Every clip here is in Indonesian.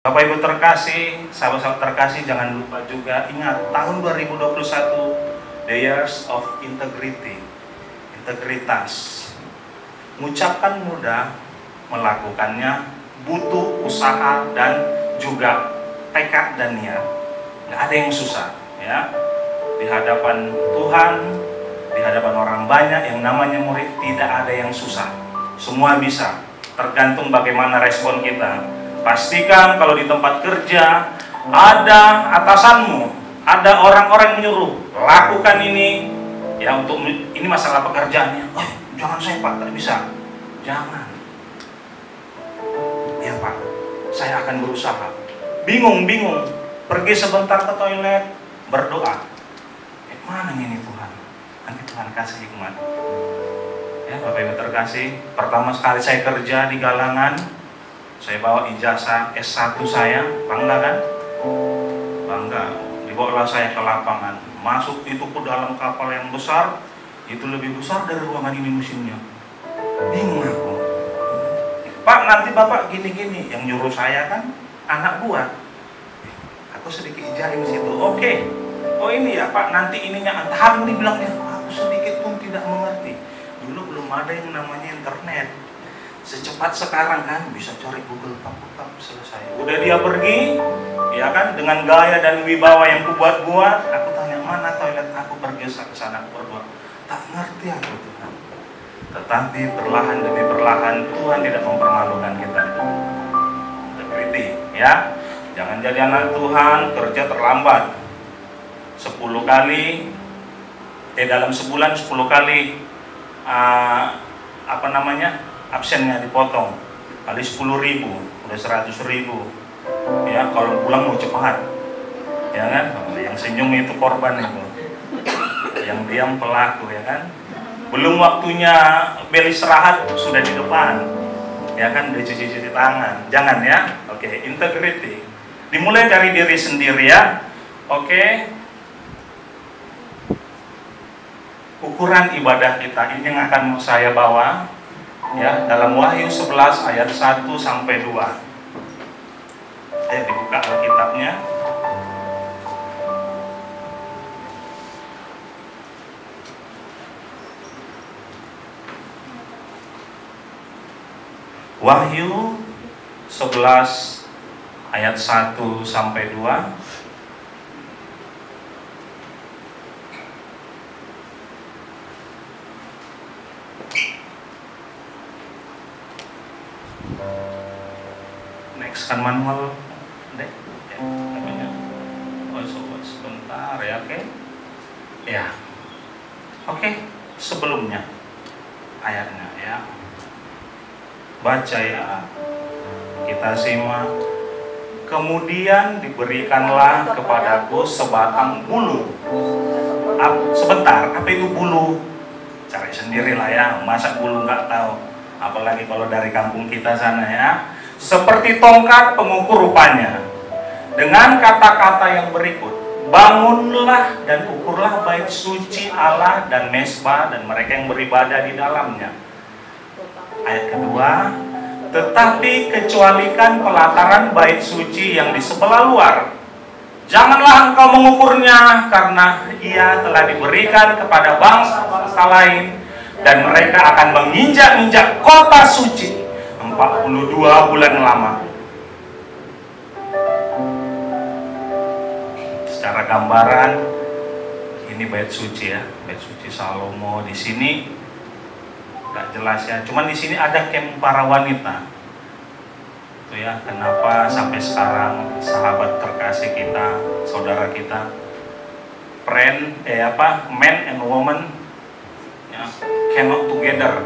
Bapak Ibu terkasih, sahabat-sahabat terkasih, jangan lupa juga ingat tahun 2021 the years of integrity, integritas. Mengucapkan mudah, melakukannya butuh usaha dan juga tekad dan niat. Nggak ada yang susah, ya. Di hadapan Tuhan, di hadapan orang banyak yang namanya murid, tidak ada yang susah. Semua bisa, tergantung bagaimana respon kita. Pastikan kalau di tempat kerja ada atasanmu, ada orang-orang menyuruh lakukan ini, ya, untuk ini masalah pekerjaannya. Oh, jangan saya Pak, tak bisa. Jangan. Ya Pak, saya akan berusaha. Bingung, pergi sebentar ke toilet, berdoa. Mana ini Tuhan? Nanti Tuhan kasih hikmat. Ya Bapak Ibu terkasih, pertama sekali saya kerja di Galangan, saya bawa ijazah S1 saya, bangga kan? Bangga. Dibawalah saya ke lapangan, masuk itu ke dalam kapal yang besar, itu lebih besar dari ruangan ini mesinnya. Bingung aku. Pak, nanti Bapak gini-gini, yang nyuruh saya kan anak buah. Aku sedikit ijain di situ. Oke. Oh ini ya Pak, nanti ininya tahan, dibilangnya. Aku sedikit pun tidak mengerti. Dulu belum ada yang namanya internet. Secepat sekarang kan bisa cari Google, tak selesai. Udah dia pergi, ya kan, dengan gaya dan wibawa yang kubuat-buat. Aku tanya, mana toilet? Aku pergi ke sana, aku berdoa. Tak ngerti aku Tuhan. Tetapi perlahan demi perlahan Tuhan tidak mempermalukan kita. Integrity, ya. Jangan jadi anak Tuhan kerja terlambat. 10 kali, dalam sebulan 10 kali absennya dipotong, kali 10.000 udah 100.000, ya. Kalau pulang mau cepat, ya kan. Yang senyum itu korban itu, yang diam pelaku, ya kan. Belum waktunya bel istirahat sudah di depan, ya kan, udah cuci tangan. Jangan, ya. Oke, integrity dimulai dari diri sendiri, ya. Oke. Ukuran ibadah kita ini yang akan saya bawa, ya, dalam Wahyu 11 ayat 1 sampai 2. Ayo dibuka Alkitabnya. Wahyu 11 ayat 1 sampai 2. Next kan manual deh, ya, namanya. Oh, sebentar ya, oke. Ya. Oke, sebelumnya ayatnya, ya. Baca, ya. Kita simak. Kemudian diberikanlah kepadaku sebatang bulu. Sebentar, apa itu bulu? Cari sendirilah, ya. Masa bulu nggak tahu? Apalagi kalau dari kampung kita sana, ya. Seperti tongkat pengukur rupanya. Dengan kata-kata yang berikut, bangunlah dan ukurlah bait suci Allah dan mesbah dan mereka yang beribadah di dalamnya. Ayat kedua, tetapi kecualikan pelataran bait suci yang di sebelah luar. Janganlah engkau mengukurnya, karena ia telah diberikan kepada bangsa-bangsa lain, dan mereka akan menginjak-injak kota suci 42 bulan lama. Secara gambaran, ini bait suci, ya, bait suci Salomo. Di sini nggak jelas, ya. Cuman di sini ada kem para wanita. Itu, ya, kenapa sampai sekarang sahabat terkasih kita, saudara kita, men and woman, ya, cannot together,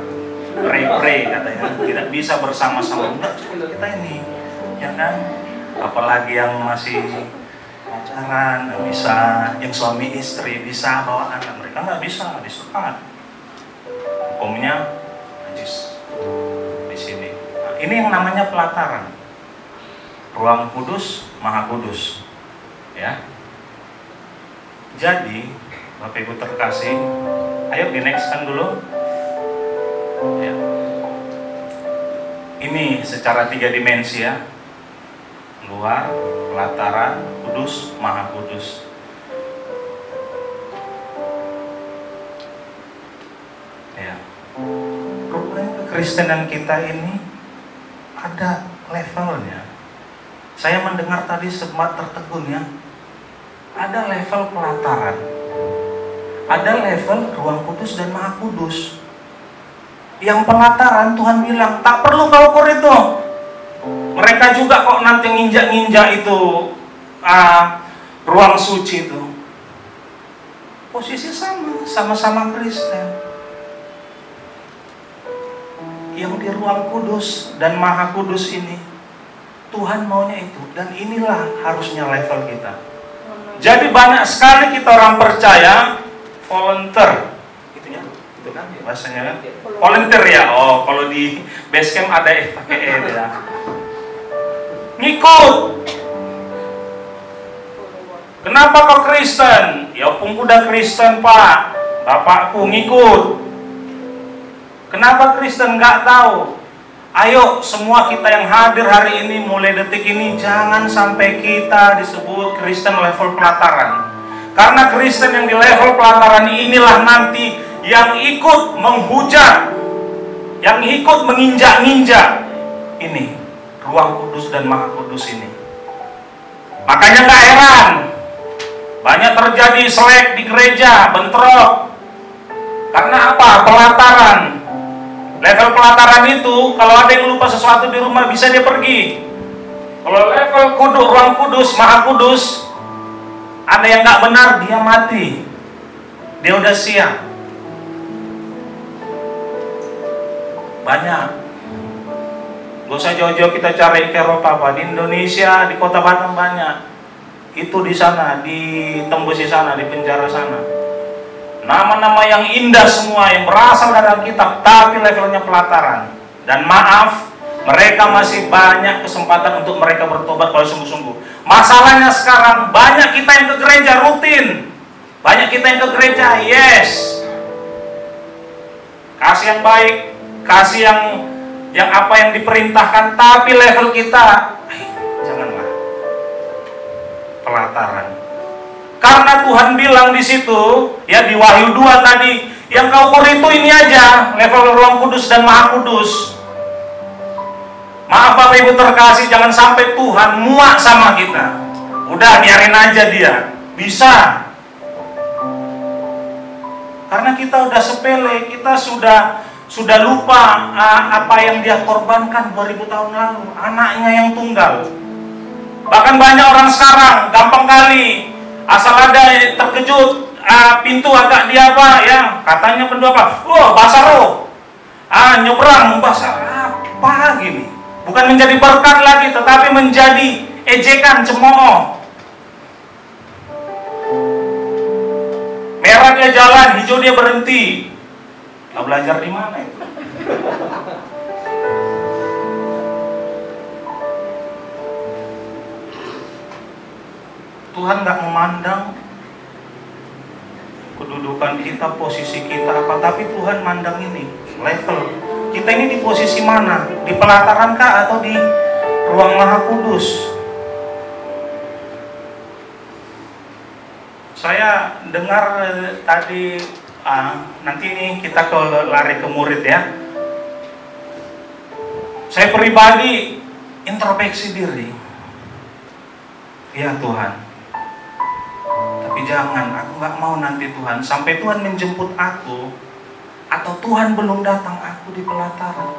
pray katanya, tidak bisa bersama-sama. Enggak, kita ini, ya kan, apalagi yang masih pacaran nggak bisa, yang suami istri bisa bawa anak, mereka nggak bisa, disekat. Hukumnya najis di sini. Nah, ini yang namanya pelataran, ruang kudus, maha kudus, ya. Jadi Bapak Ibu terkasih, ayo di next kan dulu, ya. Ini secara 3 dimensi, ya. luar, pelataran, kudus, maha kudus. Ya. Rupanya kekristenan kita ini ada levelnya. Saya mendengar tadi sempat tertegun ya. Ada level pelataran, ada level ruang kudus dan maha kudus. Yang pelataran Tuhan bilang tak perlu kau ukur itu. Mereka juga kok nanti nginjak-nginjak itu ruang suci itu. Posisi sama-sama Kristen. Yang di ruang kudus dan maha kudus ini Tuhan maunya itu, dan inilah harusnya level kita. Jadi banyak sekali kita orang percaya volunteer, itunya, itu kan bahasanya kan, volunteer ya. Oh, kalau di Basecamp ada pakai ya. Ngikut. Kenapa kau Kristen? Ya pun udah Kristen Pak, bapakku ngikut. Kenapa Kristen? Nggak tahu. Ayo semua kita yang hadir hari ini, mulai detik ini jangan sampai kita disebut Kristen level pelataran. Karena Kristen yang di level pelataran inilah nanti yang ikut menghujat, yang ikut menginjak-injak ini ruang kudus dan maha kudus ini. Makanya nggak heran banyak terjadi selek di gereja, bentrok. Karena apa? Pelataran. Level pelataran itu, kalau ada yang lupa sesuatu di rumah bisa dia pergi. Kalau level kudus, ruang kudus, maha kudus, ada yang nggak benar, dia mati. Dia udah siap. Banyak. Gak usah jauh-jauh kita cari ke Eropa, Pak. Di Indonesia, di kota Batam banyak. Itu di sana, ditembus di sana, di penjara sana. Nama-nama yang indah semua yang berasal dari Alkitab, tapi levelnya pelataran. Dan maaf, mereka masih banyak kesempatan untuk mereka bertobat kalau sungguh-sungguh. Masalahnya sekarang banyak kita yang ke gereja rutin, banyak kita yang ke gereja, yes, kasih yang baik, kasih yang apa yang diperintahkan, tapi level kita, janganlah pelataran. Karena Tuhan bilang di situ, ya di Wahyu 2 tadi, yang kau ukur itu ini aja, level ruang kudus dan maha kudus. Maaf Bapak Ibu terkasih, jangan sampai Tuhan muak sama kita. Udah biarin aja dia, bisa. Karena kita udah sepele, kita sudah lupa apa yang dia korbankan 2000 tahun lalu, anaknya yang tunggal. Bahkan banyak orang sekarang gampang kali. Asal ada terkejut, pintu agak dia apa ya, katanya pendua apa? Oh, bahasa roh. Nyebrang bahasa apa gini. Bukan menjadi berkat lagi, tetapi menjadi ejekan, cemooh. Merah dia jalan, hijau dia berhenti. Kau belajar di mana itu? Tuhan gak memandang kedudukan kita, posisi kita apa, tapi Tuhan mandang ini level kita ini di posisi mana, di pelataran kah atau di ruang maha kudus. Saya dengar tadi nanti ini kita lari ke murid ya. Saya pribadi introspeksi diri, ya Tuhan, tapi jangan, aku gak mau nanti Tuhan sampai Tuhan menjemput aku atau Tuhan belum datang, aku di pelataran.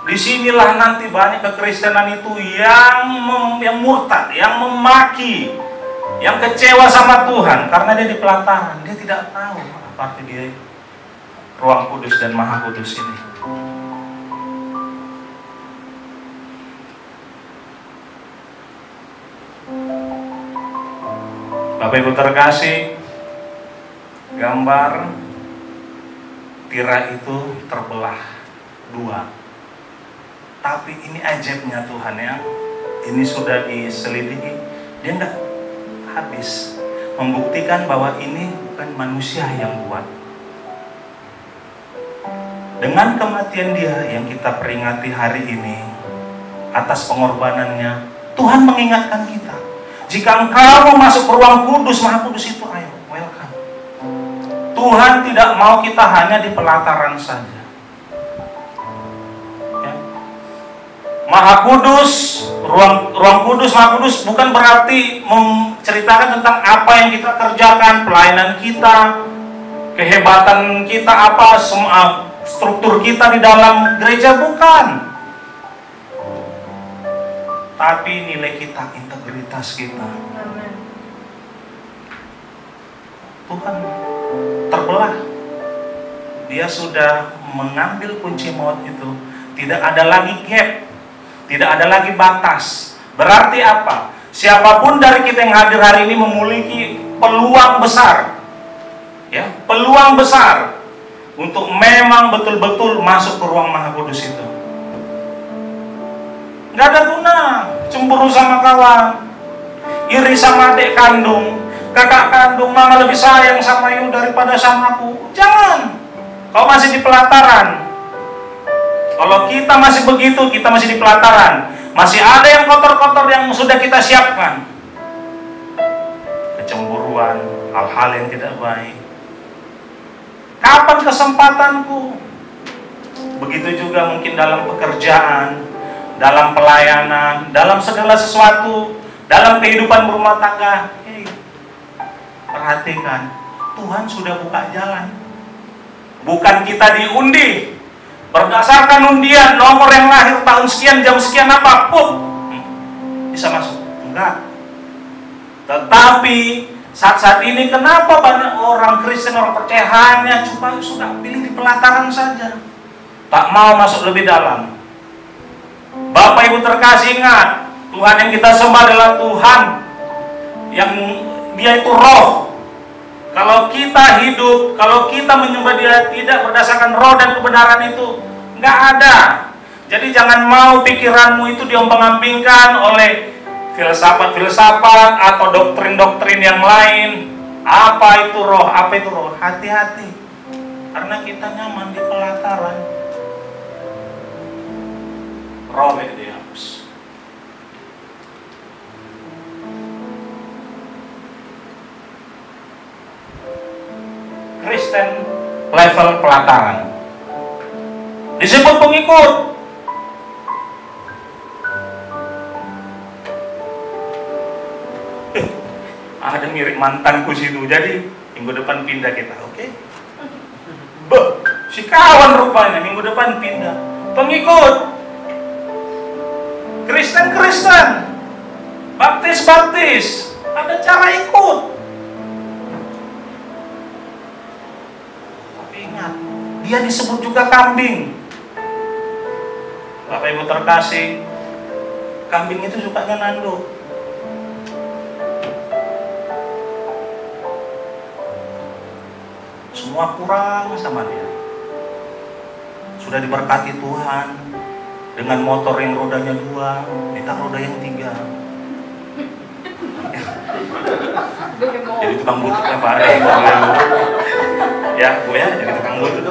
Disinilah nanti banyak kekristenan itu yang murtad, yang memaki, yang kecewa sama Tuhan karena dia di pelataran. Dia tidak tahu apa arti dia ruang kudus dan maha kudus ini. Bapak Ibu terkasih, gambar tirai itu terbelah dua. Tapi ini ajaibnya Tuhan ya. Ini sudah diselidiki, dia enggak habis. Membuktikan bahwa ini bukan manusia yang buat. Dengan kematian dia yang kita peringati hari ini, atas pengorbanannya, Tuhan mengingatkan kita. Jika engkau mau masuk ke ruang kudus, Maha Kudus itu, ayo, welcome. Tuhan tidak mau kita hanya di pelataran saja. Ya. Maha Kudus, ruang kudus, Maha Kudus bukan berarti menceritakan tentang apa yang kita kerjakan, pelayanan kita, kehebatan kita, apa semua struktur kita di dalam gereja, bukan. Tapi nilai kita, integritas kita. Tuhan terbelah. Dia sudah mengambil kunci maut itu. Tidak ada lagi gap, tidak ada lagi batas. Berarti apa? Siapapun dari kita yang hadir hari ini memiliki peluang besar, ya, peluang besar untuk memang betul-betul masuk ke ruang Maha Kudus itu. Gak ada guna cemburu sama kawan, iri sama adik kandung, kakak kandung, mama lebih sayang sama you daripada sama aku. Jangan. Kau masih di pelataran. Kalau kita masih begitu, kita masih di pelataran. Masih ada yang kotor-kotor yang sudah kita siapkan. Kecemburuan, hal-hal yang tidak baik. Kapan kesempatanku? Begitu juga mungkin dalam pekerjaan, dalam pelayanan, dalam segala sesuatu, dalam kehidupan berumah tangga. Hey, perhatikan, Tuhan sudah buka jalan. Bukan kita diundi berdasarkan undian nomor yang lahir tahun sekian, jam sekian, apa, bisa masuk. Enggak. Tetapi saat-saat ini kenapa banyak orang Kristen, orang percaya hanya cuma sudah pilih di pelataran saja, tak mau masuk lebih dalam. Bapak Ibu terkasih, ingat, Tuhan yang kita sembah adalah Tuhan yang Dia itu roh. Kalau kita hidup, kalau kita menyembah Dia tidak berdasarkan roh dan kebenaran itu, nggak ada. Jadi jangan mau pikiranmu itu diombang-ambingkan oleh filsafat-filsafat atau doktrin-doktrin yang lain. Apa itu roh? Apa itu roh? Hati-hati, karena kita nyaman di pelataran. Roh Dios. Kristen level pelataran disebut pengikut. Ada mirip mantanku situ, jadi minggu depan pindah kita, oke? Si kawan rupanya minggu depan pindah. Pengikut Kristen, baptis, ada cara ikut. Tapi ingat, dia disebut juga kambing. Bapak Ibu terkasih, kambing itu sukanya nanduk. Semua kurang sama dia. Sudah diberkati Tuhan dengan motor yang rodanya 2, minta roda yang 3. Jadi tukang butut ya Pak. Ya Bu ya, jadi tukang butut.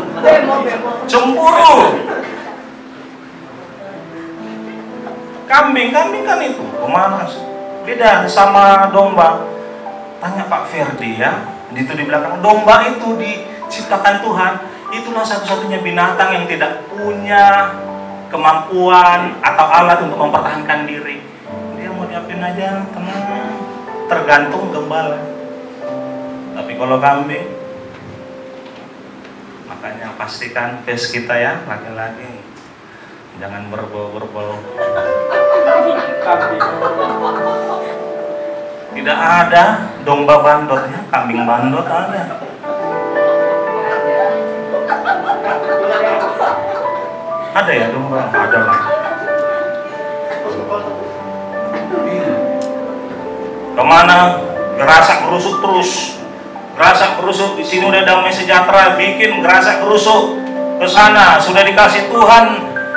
Cemburu. Kambing kan itu kemana? Beda sama domba. Tanya Pak Ferdi ya, itu di belakang. Domba itu diciptakan Tuhan, itulah satu-satunya binatang yang tidak punya kemampuan atau alat untuk mempertahankan diri. Dia mau diapain aja, tenang, tergantung gembala. Tapi kalau kambing, makanya pastikan face kita ya, laki-laki, jangan berbau-berbau. Tidak ada domba bandotnya, kambing bandot ada. Ada ya domba? Ada lah. Kemana? Gerasak gerusuk terus. Gerasak gerusuk, di sini udah damai sejahtera, bikin gerasak gerusuk ke sana. Sudah dikasih Tuhan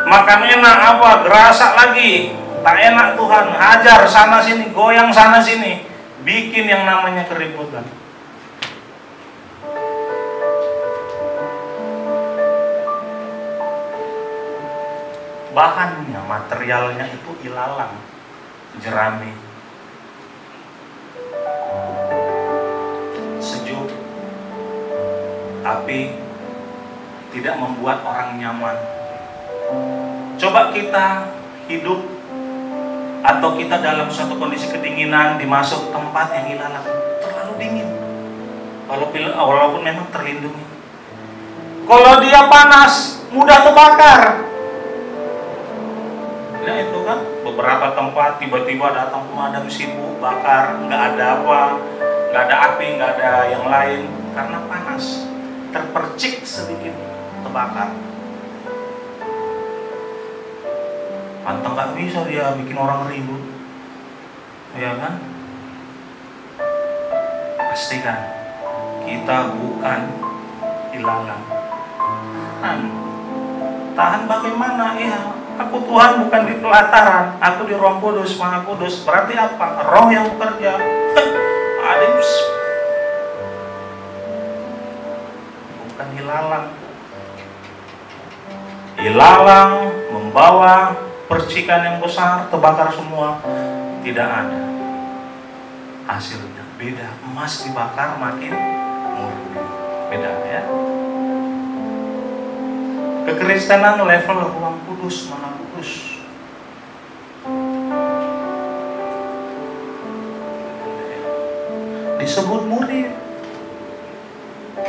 makan enak, apa? Gerasak lagi. Tak enak Tuhan, hajar sana sini, goyang sana sini, bikin yang namanya keributan. Bahannya, materialnya itu ilalang. jerami, sejuk, tapi tidak membuat orang nyaman. Coba kita hidup atau kita dalam suatu kondisi kedinginan, dimasuk tempat yang ilalang, terlalu dingin, walaupun memang terlindungi. Kalau dia panas, mudah terbakar. Nah itu kan, beberapa tempat tiba-tiba datang pemadam, sibuk bakar, nggak ada apa, nggak ada api, nggak ada yang lain, karena panas, terpercik sedikit terbakar. Pantang nggak bisa dia bikin orang ribut, ya kan? Pastikan kita bukan ilalang. Tahan bagaimana? Ya, aku Tuhan bukan di pelataran, aku di Roh Kudus, Maha Kudus. Berarti apa? Roh yang bekerja. Ada bukan ilalang. Ilalang membawa percikan yang besar, terbakar semua. Tidak ada hasilnya. Beda, emas dibakar makin murni. Beda ya. Kekristenan level Ruang Kudus, Maha Kudus. Disebut murid.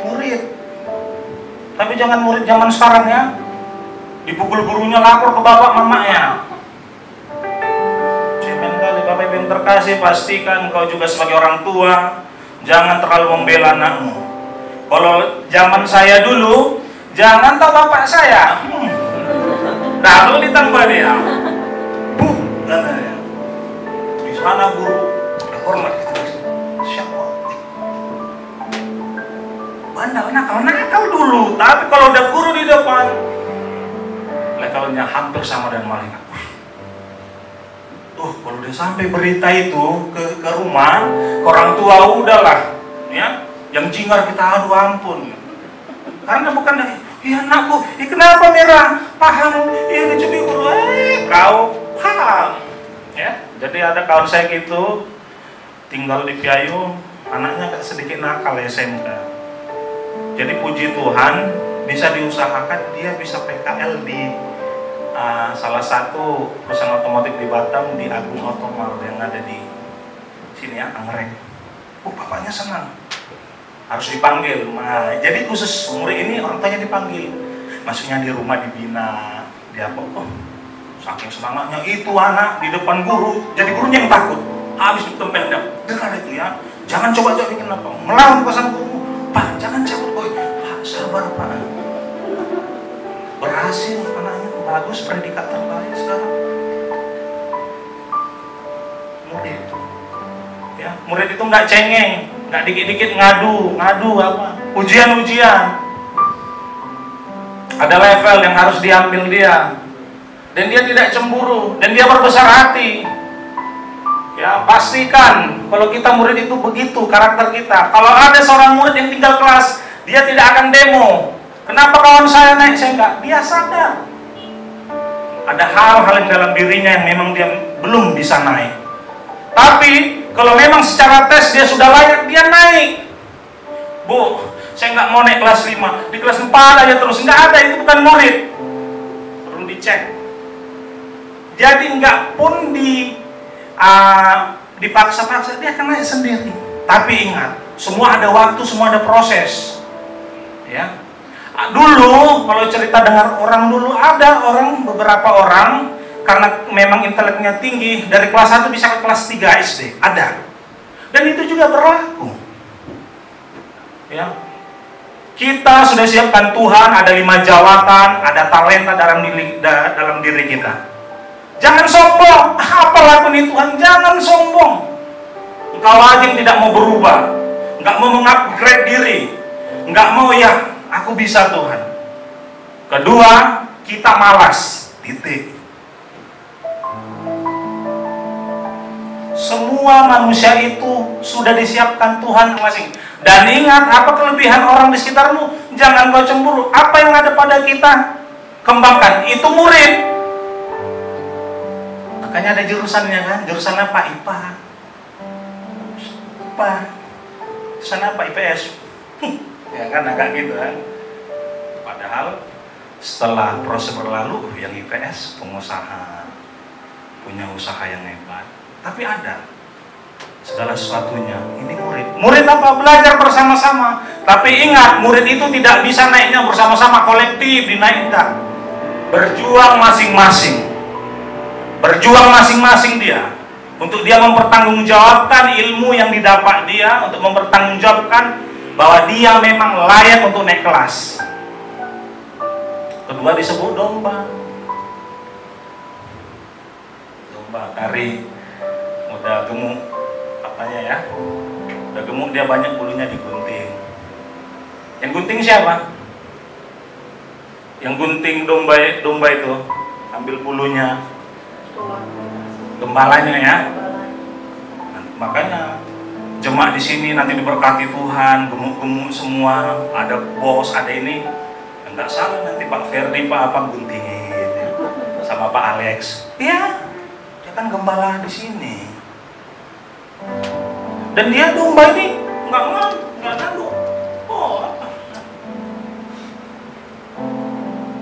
Murid. Tapi jangan murid zaman sekarang ya. Dipukul gurunya, lapor ke bapak mamanya. Cemen kali, Bapak Ibu yang terkasih, pastikan kau juga sebagai orang tua jangan terlalu membela anakmu. Kalau zaman saya dulu, jangan tahu bapak saya. Lalu ditambah dia. Katanya. Di sana guru hormat kita. Siapa? Bandel nakal dulu. Tapi kalau udah guru di depan, levelnya hampir sama dengan malaikat. Kalau udah sampai berita itu ke rumah, ke orang tua, udahlah, ya. Yang jingar kita aduh ampun. Karena bukan ya anakku, kenapa merah? Paham? Iya dicubi guru. Kau paham? Ya. Jadi ada kawan saya gitu, tinggal di Piayu, anaknya sedikit nakal SMK. Jadi puji Tuhan, bisa diusahakan dia bisa PKL di salah satu perusahaan otomotif di Batam, di Agung Otomal yang ada di sini ya, Anggrek. Bapaknya senang. Harus dipanggil. Nah, jadi khusus murid ini orang tuanya dipanggil. Maksudnya di rumah dibina, dia saking semangatnya itu anak di depan guru, jadi gurunya yang takut. Habis ditempel, dengar itu ya. Jangan coba-coba bikin apa, melawan pesan guru. Pak, jangan cabut boy. Pak, sabar Pak. Berhasil anaknya, bagus, predikat terbaik sekarang. Murid itu, ya, murid itu nggak cengeng, nggak dikit-dikit ngadu apa, ujian. Ada level yang harus diambil dia, dan dia tidak cemburu, dan dia berbesar hati. Ya, pastikan kalau kita murid itu begitu karakter kita. Kalau ada seorang murid yang tinggal kelas, dia tidak akan demo. Kenapa kawan saya naik, saya enggak? Dia sadar ada hal-hal yang dalam dirinya yang memang dia belum bisa naik. Tapi kalau memang secara tes dia sudah layak, dia naik. Bu, saya nggak mau naik kelas 5, di kelas 4 aja terus. Nggak ada, itu bukan murid. Perlu dicek. Jadi nggak pun dipaksa-paksa, dia akan naik sendiri. Tapi ingat, semua ada waktu, semua ada proses. Ya. Dulu kalau cerita dengar orang dulu, ada beberapa orang karena memang inteleknya tinggi, dari kelas 1 bisa ke kelas 3 SD, ada. Dan itu juga berlaku. Ya. Kita sudah siapkan Tuhan, ada 5 jawatan, ada talenta dalam diri kita. Jangan sombong, apa lakukan Tuhan? Jangan sombong. Engkau lagi tidak mau berubah, nggak mau mengupgrade diri, nggak mau ya, aku bisa Tuhan. Kedua, kita malas. Titik. Semua manusia itu sudah disiapkan Tuhan masing. Dan ingat, apa kelebihan orang di sekitarmu? Jangan kau cemburu. Apa yang ada pada kita, kembangkan. Itu murid. Makanya ada jurusannya kan, jurusan apa? IPA. IPA. Jurusan apa? IPS. Ya kan agak gitu kan. Padahal setelah proses berlalu, yang IPS pengusaha, punya usaha yang hebat. Tapi ada segala sesuatunya. Ini murid. Murid apa? Belajar bersama-sama. Tapi ingat, murid itu tidak bisa naiknya bersama-sama, kolektif dinaikkan. Berjuang masing-masing. Berjuang masing-masing dia. Untuk dia mempertanggungjawabkan ilmu yang didapat dia, untuk mempertanggungjawabkan bahwa dia memang layak untuk naik kelas. Kedua disebut domba. Domba dari udah gemuk apanya ya, udah gemuk dia banyak bulunya digunting. Yang gunting siapa? Yang gunting domba itu ambil bulunya gembalanya ya. Makanya jemaat di sini nanti diberkati Tuhan, gemuk-gemuk semua, ada bos, ada ini. Enggak salah nanti Pak Ferdi, Pak apa guntingin ya. Sama Pak Alex. Iya, dia kan gembala di sini. Dan dia domba ini nggak tahu. Oh,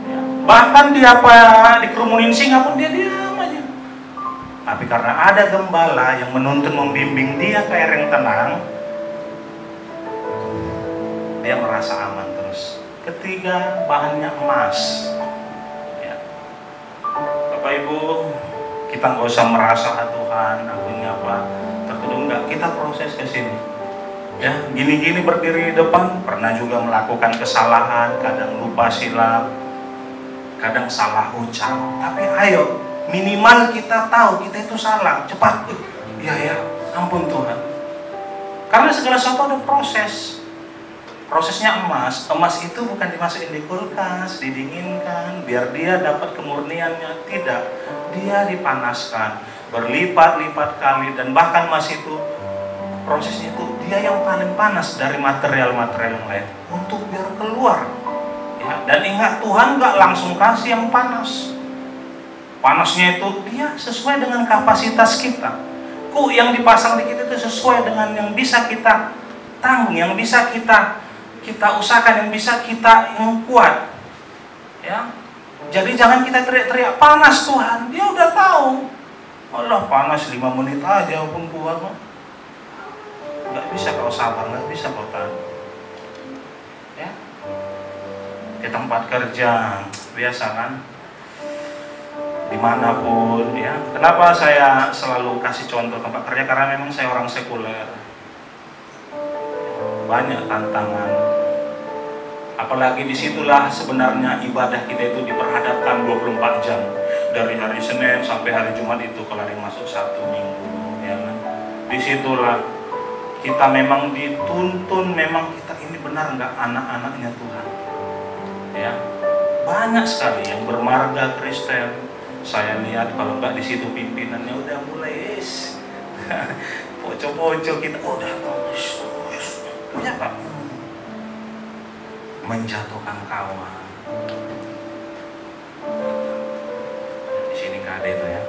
ya. Bahkan dia apa dikerumunin singa pun dia diam aja. Tapi karena ada gembala yang menuntun membimbing dia ke air yang tenang, dia merasa aman terus. Ketiga, bahannya emas. Ya. Bapak Ibu, kita nggak usah merasa Tuhan, aku ini apa, tertuduh enggak. Kita proses ke sini. Ya, gini-gini berdiri di depan, pernah juga melakukan kesalahan, kadang lupa silap, kadang salah ucap. Tapi ayo, minimal kita tahu kita itu salah. Cepat, ya, ampun Tuhan. Karena segala sesuatu ada proses. Prosesnya emas itu bukan dimasukin di kulkas, didinginkan, biar dia dapat kemurniannya. Tidak, dia dipanaskan berlipat-lipat kali, dan bahkan emas itu prosesnya itu dia yang paling panas dari material-material yang lain untuk biar keluar. Ya, dan ingat Tuhan nggak langsung kasih yang panas. Panasnya itu dia sesuai dengan kapasitas kita. Yang dipasang di kita itu sesuai dengan yang bisa kita tanggung, yang bisa kita usahakan, yang bisa kita yang kuat. Ya. Jadi jangan kita teriak-teriak panas Tuhan. Dia udah tahu. Allah panas 5 menit aja pun kuat. Nggak bisa kalau sabar, nggak bisa kau tahan. Ya. Di tempat kerja biasa kan. Dimanapun ya. Kenapa saya selalu kasih contoh tempat kerja? Karena memang saya orang sekuler. Banyak tantangan. Apalagi disitulah sebenarnya ibadah kita itu diperhadapkan 24 jam. Dari hari Senin sampai hari Jumat itu kalau yang masuk Sabtu Minggu, ya kan? Disitulah kita memang dituntun, memang kita ini benar nggak anak-anaknya Tuhan. Ya, banyak sekali yang bermarga Kristen. Saya lihat kalau nggak di situ pimpinannya udah mulai pocok-pocok kita udah punya Pak, menjatuhkan kawan. Di sini nggak ada itu ya,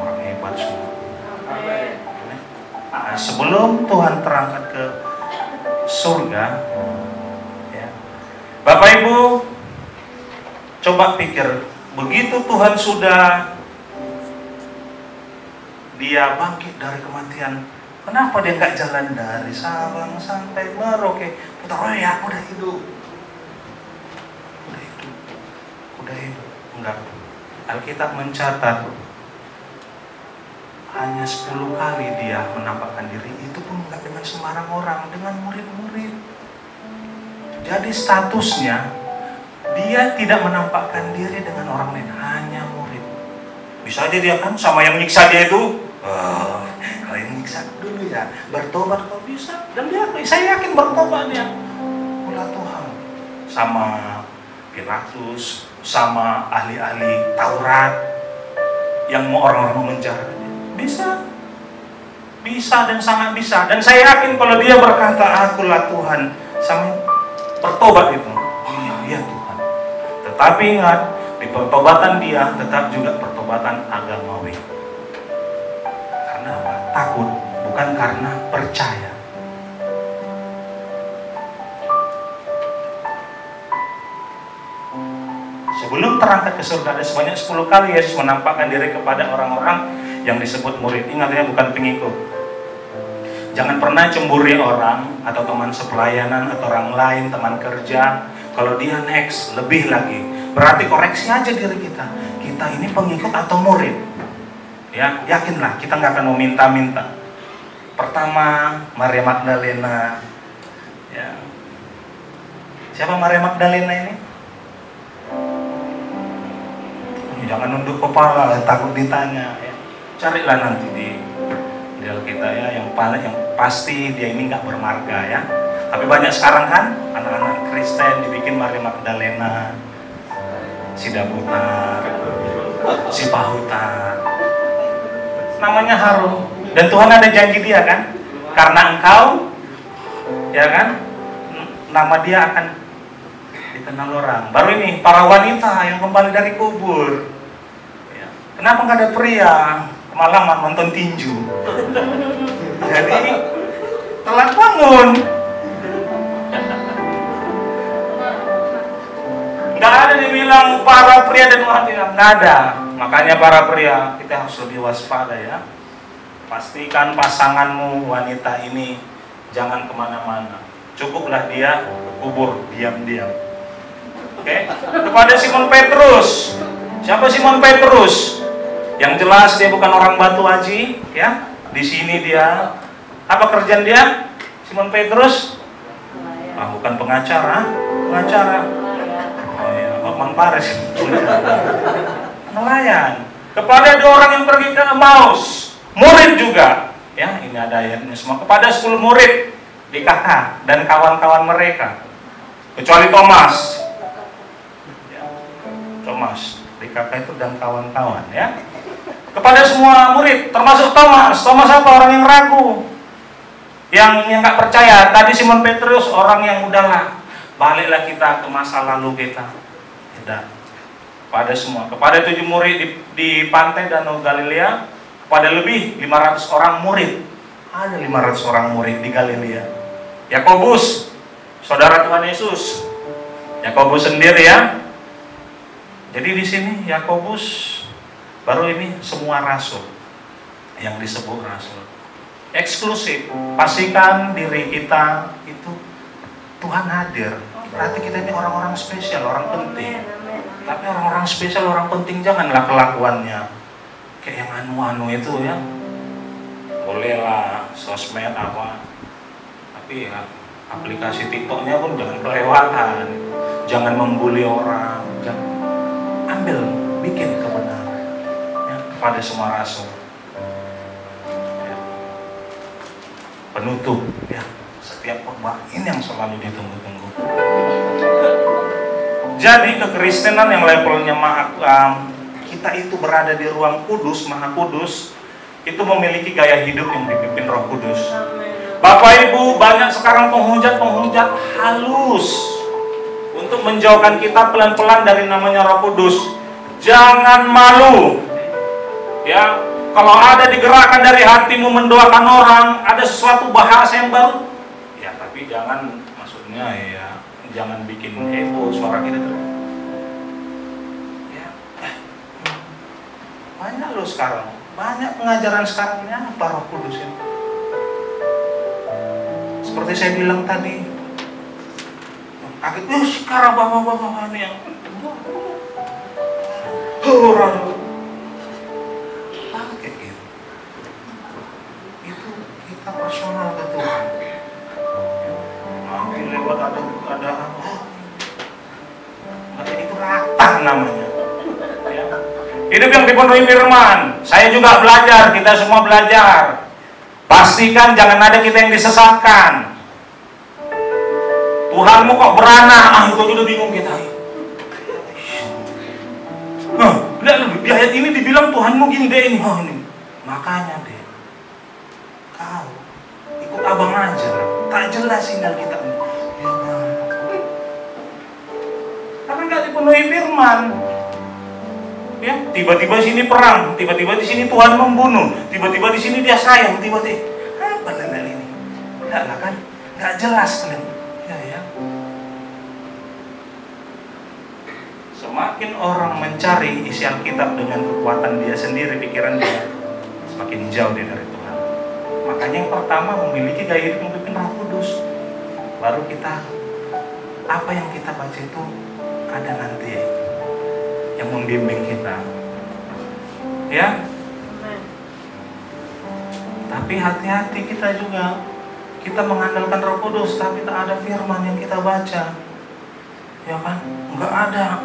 orang hebat semua. Nah, sebelum Tuhan terangkat ke surga, ya, Bapak Ibu, coba pikir, begitu Tuhan sudah dia bangkit dari kematian, kenapa dia nggak jalan dari Sabang sampai Merauke? Putar, oh ya, udah hidup. Enggak. Alkitab mencatat hanya 10 kali dia menampakkan diri, itu pun enggak dengan sembarang orang, dengan murid-murid. Jadi statusnya dia tidak menampakkan diri dengan orang lain, hanya murid. Bisa aja dia kan sama yang nyiksa dia itu, kalau yang nyiksa dulu ya, bertobat kok bisa. Dan dia, saya yakin bertobat dia. Mula Tuhan sama Pilatus, sama ahli-ahli Taurat yang mau orang-orang menjarah dia. Bisa dan sangat bisa. Dan saya yakin kalau dia berkata, akulah Tuhan, sama bertobat itu, iya Tuhan. Tetapi ingat, di Di pertobatan dia tetap juga pertobatan agamawi. Karena apa? Takut, bukan karena percaya. Sebelum terangkat ke surga ada sebanyak 10 kali Yesus menampakkan diri kepada orang-orang yang disebut murid. Ingat ya, bukan pengikut. Jangan pernah cemburi orang atau teman sepelayanan atau orang lain, teman kerja. Kalau dia next, lebih lagi. Berarti koreksi aja diri kita. Kita ini pengikut atau murid. Ya, yakinlah kita nggak akan meminta-minta. Pertama, Maria Magdalena. Ya. Siapa Maria Magdalena ini? Jangan nunduk kepala, takut ditanya. Ya. Carilah nanti di Alkitab ya, yang pasti dia ini nggak bermarga ya. Tapi banyak sekarang kan anak-anak Kristen dibikin Maria Magdalena, si Dabutar, si Pahutar. Namanya harum. Dan Tuhan ada janji dia kan, karena engkau, ya kan, nama dia akan dikenal orang. Baru ini para wanita yang kembali dari kubur. Ya. Kenapa nggak ada pria? Kemalaman nonton tinju. Jadi telat bangun. Nggak ada dibilang para pria dan wanita, nggak ada. Makanya para pria kita harus lebih waspada ya. Pastikan pasanganmu wanita ini jangan kemana-mana. Cukuplah dia kubur diam-diam. Oke? Kepada Simon Petrus. Siapa Simon Petrus? Yang jelas dia bukan orang Batu Aji, ya. Di sini dia apa kerjaan dia? Simon Petrus? Bukan pengacara, pengacara. Oh ya, Hotman Paris. Nelayan. Kepada 2 orang yang pergi ke Emmaus, murid juga. Ya, ini ada ayatnya semua. Kepada 10 murid di KK dan kawan-kawan mereka. Kecuali Thomas. Ya, Thomas di KK itu dan kawan-kawan ya. Kepada semua murid, termasuk Thomas. Thomas apa? Orang yang ragu, yang nggak percaya. Tadi Simon Petrus orang yang udahlah, baliklah kita ke masa lalu kita. Tidak. Kepada semua, kepada 7 murid di pantai Danau Galilea, kepada lebih 500 orang murid. Ada 500 orang murid di Galilea. Yakobus, saudara Tuhan Yesus. Yakobus sendiri ya. Jadi di sini Yakobus. Baru ini semua rasul yang disebut rasul. Eksklusif. Pastikan diri kita itu Tuhan hadir. Berarti kita ini orang-orang spesial, orang penting. Tapi orang-orang spesial, orang penting janganlah kelakuannya kayak yang anu-anu itu ya. Bolehlah sosmed apa. Tapi ya aplikasi TikToknya pun jangan kelewatan. Jangan membuli orang. Jangan. Ambil, bikin kebenaran. Pada semua rasul ya. Penutup ya, setiap khotbah ini yang selalu ditunggu-tunggu. Jadi kekristenan yang levelnya kita itu berada di ruang kudus, maha kudus, itu memiliki gaya hidup yang dipimpin Roh Kudus. Bapak Ibu, banyak sekarang penghujat halus untuk menjauhkan kita pelan-pelan dari namanya Roh Kudus. Jangan malu. Ya, kalau ada digerakkan dari hatimu mendoakan orang, ada sesuatu bahasa yang baru, ya tapi jangan, maksudnya ya jangan bikin heboh suara kita terus. Ya, banyak loh sekarang, banyak pengajaran sekarang ini apa Roh Kudus ini. Seperti saya bilang tadi, kaget, sekarang bapak-bapak ini yang orang. Personal ke Tuhan. Nanti lewat ada itu rata namanya. Ya. Hidup yang dipenuhi firman. Saya juga belajar, kita semua belajar. Pastikan jangan ada kita yang disesatkan. Tuhanmu kok beranak, itu udah bingung kita. Lihat di ayat ini dibilang Tuhanmu gini deh ini. Ini. Makanya deh. Kau ikut abang aja lah. Tak jelas sinyal kita ini. Ya bang. Karena nggak dipenuhi firman. Ya, tiba-tiba di sini perang, tiba-tiba di sini Tuhan membunuh, tiba-tiba di sini dia sayang, tiba-tiba apa level ini? Enggak lah kan? Enggak jelas kan? Ya. Semakin orang mencari isi Alkitab dengan kekuatan dia sendiri, pikiran dia, semakin jauh dia dari Tuhan. Makanya yang pertama memiliki gaya hidup yang dipimpin Roh Kudus. Baru kita, apa yang kita baca itu ada nanti yang membimbing kita. Ya. Tapi hati-hati kita juga. Kita mengandalkan Roh Kudus, tapi tak ada firman yang kita baca. Ya kan? Enggak ada.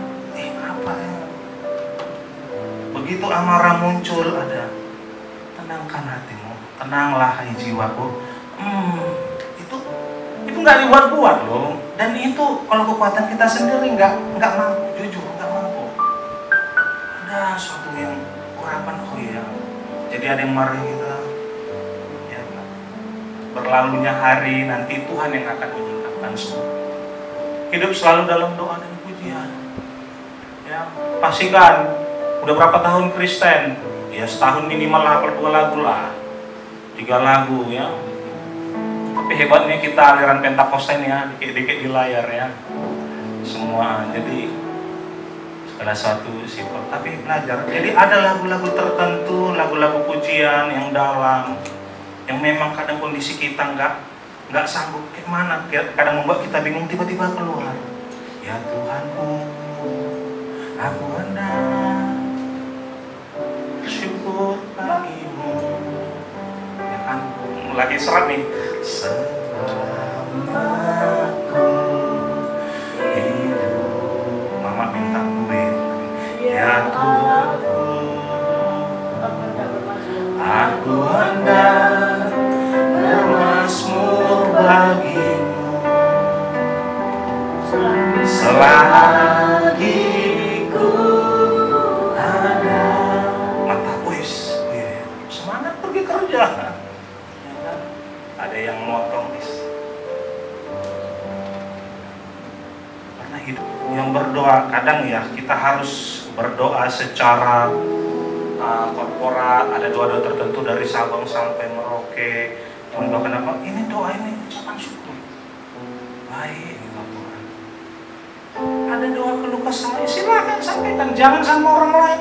Apa ya? Begitu amarah muncul ada. Tenangkan hatimu. Tenanglah hai jiwaku. Itu nggak dibuat-buat loh. Dan itu kalau kekuatan kita sendiri nggak mampu, jujur nggak mampu. Ada suatu yang urapan ya. Jadi ada yang marah kita. Ya, berlalunya hari nanti Tuhan yang akan menyingkapkan semua. Hidup selalu dalam doa dan pujian. Ya, pastikan udah berapa tahun Kristen? Ya setahun minimal hafal 2 lagu lah, 3 lagu ya. Tapi hebatnya kita aliran Pentakosta ini ya, dikit-dikit di layar ya. Semua, jadi segala satu simpel. Tapi belajar. Jadi ada lagu-lagu tertentu, lagu-lagu pujian yang dalam, yang memang kadang kondisi kita nggak sanggup gimana, kadang membuat kita bingung, tiba-tiba keluar. Ya Tuhanku, aku hendak bersyukur bagimu. Ya kan, lagi serat nih. Selamaku hidup, mama minta duit. Ya Tuhanku, aku hendak bermazmur bagimu. Selagi ku ada mata wis, semangat pergi kerja. Ada yang motong karena hidup yang berdoa. Kadang ya kita harus berdoa secara korporat. Ada doa-doa tertentu dari Sabang sampai Merauke. Mendoakan apa? Ini doa ini ucapan syukur. Baik, Tuhan. Ada doa keluh kesah, silakan sampaikan, jangan sama orang lain.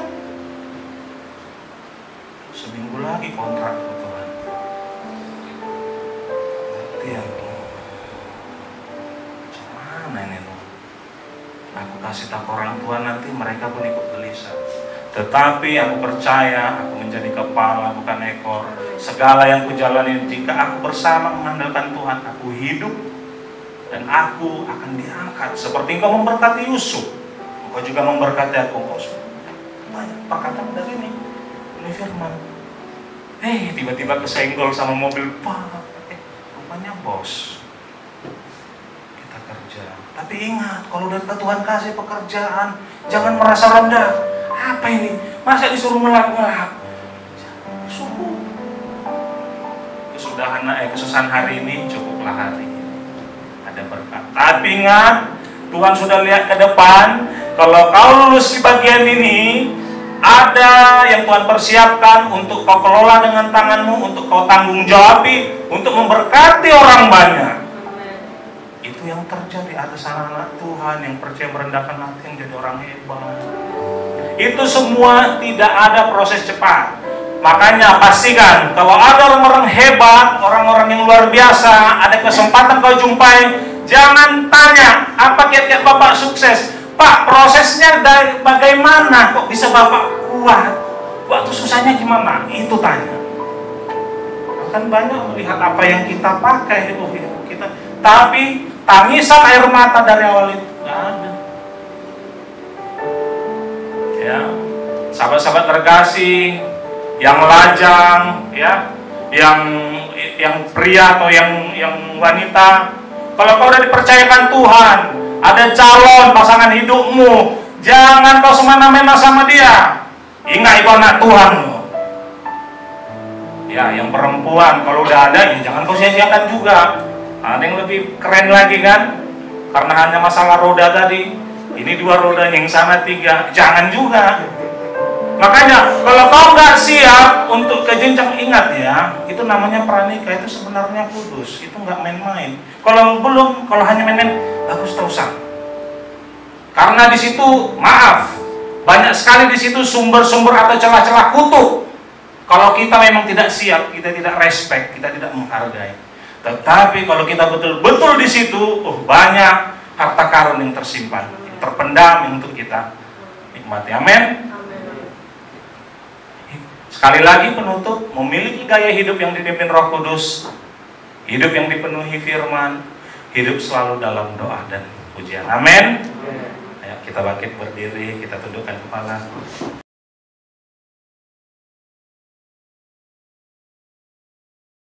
Seminggu lagi kontrak Tuhan. Ya, mana ini loh? Aku kasih tahu orang tua nanti mereka pun ikut gelisah. Tetapi aku percaya aku menjadi kepala bukan ekor. Segala yang kujalani jika aku bersama mengandalkan Tuhan, aku hidup dan aku akan diangkat. Seperti engkau memberkati Yusuf, engkau juga memberkati aku. Engkau banyak perkataan dari ini firman. Tiba-tiba kesenggol sama mobil, Pak. Rupanya bos. Kita kerja. Tapi ingat, kalau udah Tuhan kasih pekerjaan, jangan merasa rendah. Apa ini? Masa disuruh ngelap-ngelap? Subuh. Kesusahan hari ini cukuplah hari ini. Ada berkat. Tapi ingat, Tuhan sudah lihat ke depan. Kalau kau lulus di bagian ini, ada yang Tuhan persiapkan untuk kau kelola dengan tanganmu, untuk kau tanggung jawabi, untuk memberkati orang banyak. Itu yang terjadi. Ada anak-anak Tuhan yang percaya merendahkan hati yang jadi orang hebat. Itu semua tidak ada proses cepat. Makanya pastikan kalau ada orang-orang hebat, orang-orang yang luar biasa, ada kesempatan kau jumpai, jangan tanya apa kiat-kiat Bapak sukses. Pak, prosesnya dari bagaimana kok bisa Bapak kuat? Waktu susahnya gimana? Itu tanya. Kan banyak melihat apa yang kita pakai itu kita, tapi tangisan air mata dari awal itu nggak ada. Ya, sahabat-sahabat terkasih, yang lajang, ya, yang pria atau yang wanita, kalau kau udah dipercayakan Tuhan, ada calon pasangan hidupmu, jangan kau semena-mena sama dia. Ingat itu anak Tuhan loh. Ya, yang perempuan kalau udah ada, ya jangan kau sia-siakan juga. Ada yang lebih keren lagi kan? Karena hanya masalah roda tadi. Ini 2 roda, yang sana 3. Jangan juga. Makanya kalau kau nggak siap untuk ke jenjang, ingat ya, itu namanya pranikah, itu sebenarnya kudus, itu nggak main-main. Kalau belum, kalau hanya main-main, bagus tak usah. Karena di situ, maaf, banyak sekali di situ sumber-sumber atau celah-celah kutuk. Kalau kita memang tidak siap, kita tidak respect, kita tidak menghargai. Tetapi kalau kita betul-betul di situ, banyak harta karun yang tersimpan, yang terpendam untuk kita nikmati. Amin. Sekali lagi penutup, memiliki gaya hidup yang dipimpin Roh Kudus, hidup yang dipenuhi firman, hidup selalu dalam doa dan pujian. Amin. Ayo kita bangkit berdiri, kita tundukkan kepala.